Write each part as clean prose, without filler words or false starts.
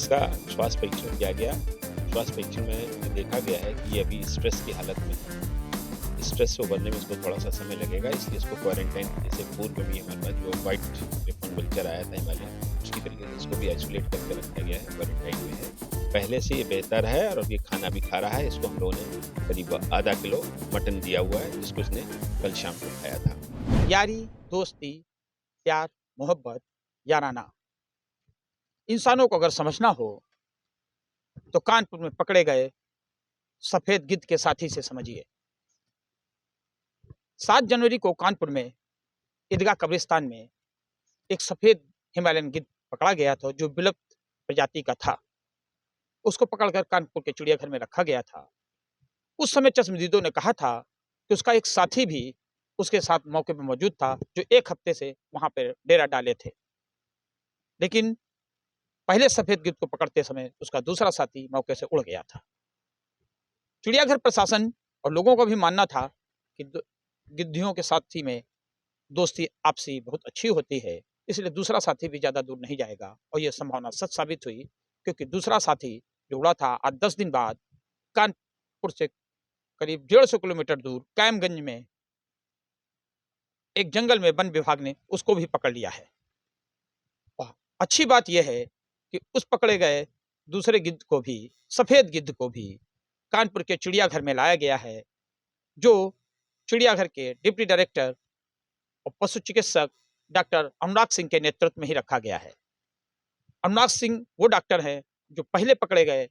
इसका श्वास परीक्षण किया गया। श्वास परीक्षण में देखा गया है कि ये अभी स्ट्रेस की हालत में है। स्ट्रेस से उभरने में इसको थोड़ा-सा समय लगेगा, इसलिए इसको क्वारंटाइन जैसे पूर्व में भी हमारे पास जो व्हाइट रिबन वल्चर आया था हिमालयन, उसकी तरीके से इसको भी आइसोलेट करके रखा गया है, क्वारंटाइन में है। पहले से ये बेहतर है और अब ये खाना भी खा रहा है। इसको हम लोगों ने करीब आधा किलो मटन दिया हुआ है, जिसको इसने कल शाम को खाया था। यारी, दोस्ती, प्यार, मोहब्बत, याराना इंसानों को अगर समझना हो तो कानपुर में पकड़े गए सफेद गिद्ध के साथी से समझिए। 7 जनवरी को कानपुर में ईदगाह कब्रिस्तान में एक सफेद हिमालयन गिद्ध पकड़ा गया था जो विलुप्त प्रजाति का था। उसको पकड़कर कानपुर के चिड़ियाघर में रखा गया था। उस समय चश्मदीदों ने कहा था कि उसका एक साथी भी उसके साथ मौके पर मौजूद था जो 1 हफ्ते से वहां पर डेरा डाले थे। लेकिन पहले सफेद गिद्ध को पकड़ते समय उसका दूसरा साथी मौके से उड़ गया था। चिड़ियाघर प्रशासन और लोगों का भी मानना था कि गिद्धियों के साथी में दोस्ती आपसी बहुत अच्छी होती है, इसलिए दूसरा साथी भी ज्यादा दूर नहीं जाएगा और यह संभावना सच साबित हुई, क्योंकि दूसरा साथी जो उड़ा था आज 10 दिन बाद कानपुर से करीब 150 किलोमीटर दूर कैमगंज में एक जंगल में वन विभाग ने उसको भी पकड़ लिया है। अच्छी बात यह है कि उस पकड़े गए दूसरे गिद्ध को भी, सफेद गिद्ध को भी कानपुर के चिड़ियाघर में लाया गया है, जो चिड़ियाघर के डिप्टी डायरेक्टर और पशु चिकित्सक डॉक्टर अनुराग सिंह के नेतृत्व में ही रखा गया है। अनुराग सिंह वो डॉक्टर हैं जो पहले पकड़े गए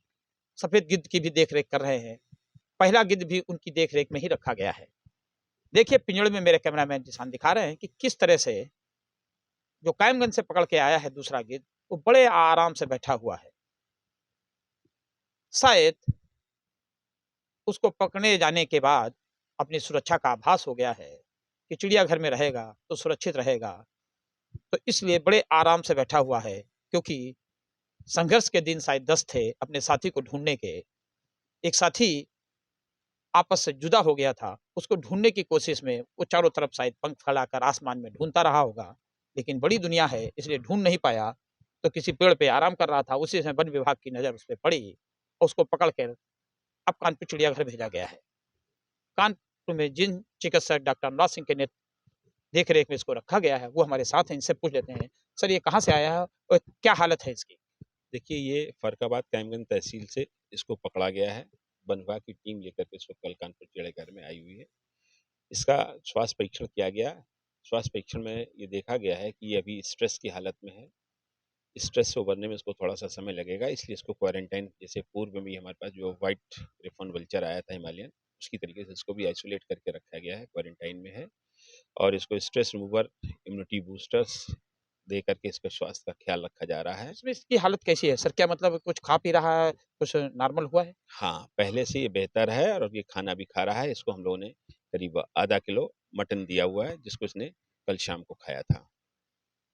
सफेद गिद्ध की भी देखरेख कर रहे हैं। पहला गिद्ध भी उनकी देखरेख में ही रखा गया है। देखिए पिंजड़े में मेरे कैमरामैन जिसान दिखा रहे हैं कि किस तरह से जो कायमगंज से पकड़ के आया है दूसरा गिद्ध, वो बड़े आराम से बैठा हुआ है। शायद उसको पकड़ने जाने के बाद अपनी सुरक्षा का आभास हो गया है कि चिड़ियाघर में रहेगा तो सुरक्षित रहेगा, तो इसलिए बड़े आराम से बैठा हुआ है। क्योंकि संघर्ष के दिन शायद 10 थे अपने साथी को ढूंढने के। एक साथी आपस से जुदा हो गया था, उसको ढूंढने की कोशिश में वो चारों तरफ शायद पंख फैलाकर आसमान में ढूंढता रहा होगा, लेकिन बड़ी दुनिया है इसलिए ढूंढ नहीं पाया, तो किसी पेड़ पे आराम कर रहा था। उसी समय वन विभाग की नजर उस पर पड़ी और उसको पकड़कर अब कानपुर चिड़ियाघर भेजा गया है। कानपुर में जिन चिकित्सक डॉक्टर अनुराग सिंह के देख रेख में इसको रखा गया है वो हमारे साथ हैं, इनसे पूछ लेते हैं, सर ये कहाँ से आया है और क्या हालत है इसकी? देखिए, ये फर्रुखाबाद कैमगंज तहसील से इसको पकड़ा गया है। वन विभाग की टीम लेकर के इसको कल कानपुर चिड़ियाघर में आई हुई है। इसका श्वास परीक्षण किया गया। श्वास परीक्षण में ये देखा गया है कि ये अभी स्ट्रेस की हालत में है। स्ट्रेस से उभरने में इसको थोड़ा-सा समय लगेगा, इसलिए इसको क्वारंटाइन जैसे पूर्व में भी हमारे पास जो व्हाइट रिबन वल्चर आया था हिमालयन, उसकी तरीके से इसको भी आइसोलेट करके रखा गया है, क्वारंटाइन में है। और इसको स्ट्रेस रिमूवर, इम्यूनिटी बूस्टर्स दे करके इसका स्वास्थ्य का ख्याल रखा जा रहा है। इसमें इसकी हालत कैसी है सर? क्या मतलब कुछ खा पी रहा है, कुछ नॉर्मल हुआ है? हाँ, पहले से ये बेहतर है और अब ये खाना भी खा रहा है। इसको हम लोगों ने करीब आधा किलो मटन दिया हुआ है, जिसको इसने कल शाम को खाया था।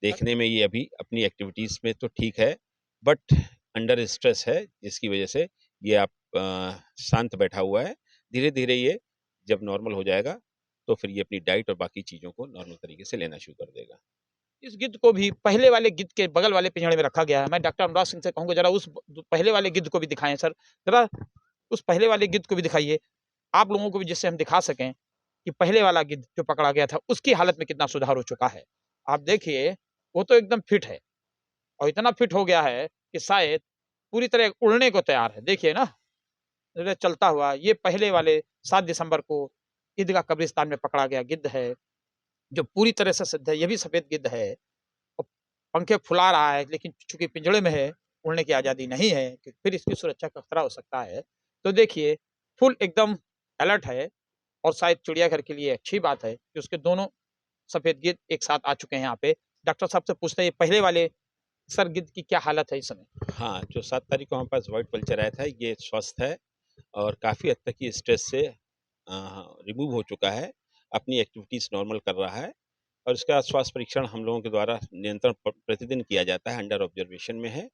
देखने में ये अभी अपनी एक्टिविटीज़ में तो ठीक है, बट अंडर स्ट्रेस है, जिसकी वजह से ये शांत बैठा हुआ है। धीरे-धीरे ये जब नॉर्मल हो जाएगा, तो फिर ये अपनी डाइट और बाकी चीज़ों को नॉर्मल तरीके से लेना शुरू कर देगा। इस गिद्ध को भी पहले वाले गिद्ध के बगल वाले पिंजड़े में रखा गया है। मैं डॉक्टर अनुराग सिंह से कहूँगा जरा उस पहले वाले गिद्ध को भी दिखाएँ सर, जरा उस पहले वाले गिद्ध को भी दिखाइए। आप लोगों को भी जिससे हम दिखा सकें कि पहले वाला गिद्ध जो पकड़ा गया था, उसकी हालत में कितना सुधार हो चुका है। आप देखिए, वो तो एकदम फिट है और इतना फिट हो गया है कि शायद पूरी तरह उड़ने को तैयार है। देखिए ना, जरा चलता हुआ। ये पहले वाले 7 दिसंबर को ईदगाह कब्रिस्तान में पकड़ा गया गिद्ध है, जो पूरी तरह से सिद्ध है। ये भी सफेद गिद्ध है और पंखे फुला रहा है, लेकिन चूंकि पिंजड़े में है, उड़ने की आज़ादी नहीं है कि फिर इसकी सुरक्षा का खतरा हो सकता है। तो देखिए, फुल एकदम अलर्ट है और शायद चिड़ियाघर के लिए अच्छी बात है कि उसके दोनों सफेद गिद्ध एक साथ आ चुके हैं यहाँ पे। डॉक्टर साहब से पूछते हैं, ये पहले वाले सर गिद्ध की क्या हालत है इस समय? हाँ, जो 7 तारीख को हमारे पास व्हाइट वल्चर आया था, ये स्वस्थ है और काफ़ी हद तक ये स्ट्रेस से रिमूव हो चुका है, अपनी एक्टिविटीज़ नॉर्मल कर रहा है और इसका स्वास्थ्य परीक्षण हम लोगों के द्वारा नियंत्रण प्रतिदिन किया जाता है, अंडर ऑब्जर्वेशन में है।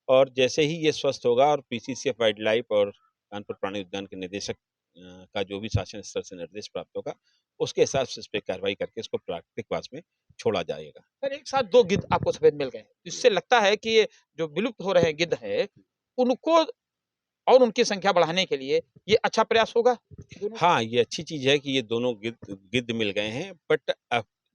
और जैसे ही ये स्वस्थ होगा और पीसीसीएफ वाइल्ड लाइफ और कानपुर प्राणी उद्यान के निदेशक का जो भी शासन स्तर से निर्देश प्राप्त होगा, उसके हिसाब से इस पे कार्रवाई करके इसको प्राकृतिकवास में छोड़ा जाएगा। सर एक साथ 2 गिद्ध आपको सफेद मिल गए। इससे लगता है कि ये जो विलुप्त हो रहे गिद्ध हैं, उनको और उनकी संख्या बढ़ाने के लिए ये अच्छा प्रयास होगा? दोनों का? हाँ, ये अच्छी चीज़ है कि ये दोनों गिद्ध गिद्ध मिल गए हैं, बट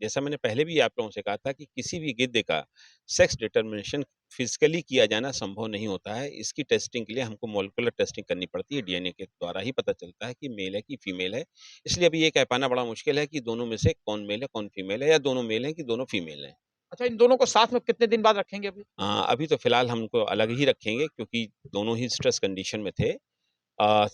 जैसा मैंने पहले भी आप लोगों से कहा था कि किसी भी गिद्ध का सेक्स डिटरमिनेशन फिज़िकली किया जाना संभव नहीं होता है। इसकी टेस्टिंग के लिए हमको मॉलिक्यूलर टेस्टिंग करनी पड़ती है, डीएनए के द्वारा ही पता चलता है कि मेल है कि फीमेल है। इसलिए अभी ये कह पाना बड़ा मुश्किल है कि दोनों में से कौन मेल है, कौन फीमेल है, या दोनों मेल हैं कि दोनों फीमेल हैं। अच्छा इन दोनों को साथ में कितने दिन बाद रखेंगे अभी? अभी तो फिलहाल हम उनको अलग ही रखेंगे क्योंकि दोनों ही स्ट्रेस कंडीशन में थे।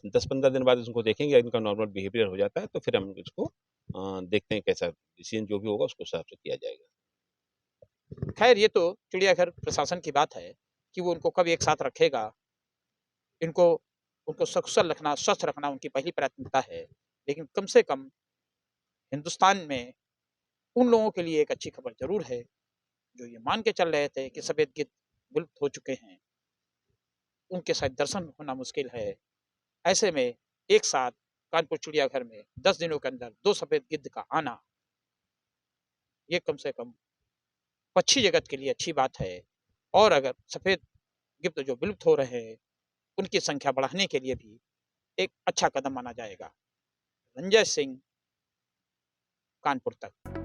10-15 दिन बाद उसको देखेंगे, इनका नॉर्मल बिहेवियर हो जाता है तो फिर हम इसको देखते हैं कैसा डिसीजन जो भी होगा उसको हिसाब से किया जाएगा। खैर ये तो चिड़ियाघर प्रशासन की बात है कि वो उनको कब एक साथ रखेगा। इनको उनको सकुशल रखना, स्वस्थ रखना उनकी पहली प्राथमिकता है। लेकिन कम से कम हिंदुस्तान में उन लोगों के लिए एक अच्छी खबर ज़रूर है, जो ये मान के चल रहे थे कि सफ़ेद गिद्ध विलुप्त हो चुके हैं। उनके शायद दर्शन होना मुश्किल है। ऐसे में एक साथ कानपुर चिड़ियाघर में 10 दिनों के अंदर 2 सफ़ेद गिद्ध का आना, ये कम से कम पक्षी जगत के लिए अच्छी बात है। और अगर सफ़ेद गिद्ध जो विलुप्त हो रहे हैं, उनकी संख्या बढ़ाने के लिए भी एक अच्छा कदम माना जाएगा। रंजय सिंह, कानपुर तक।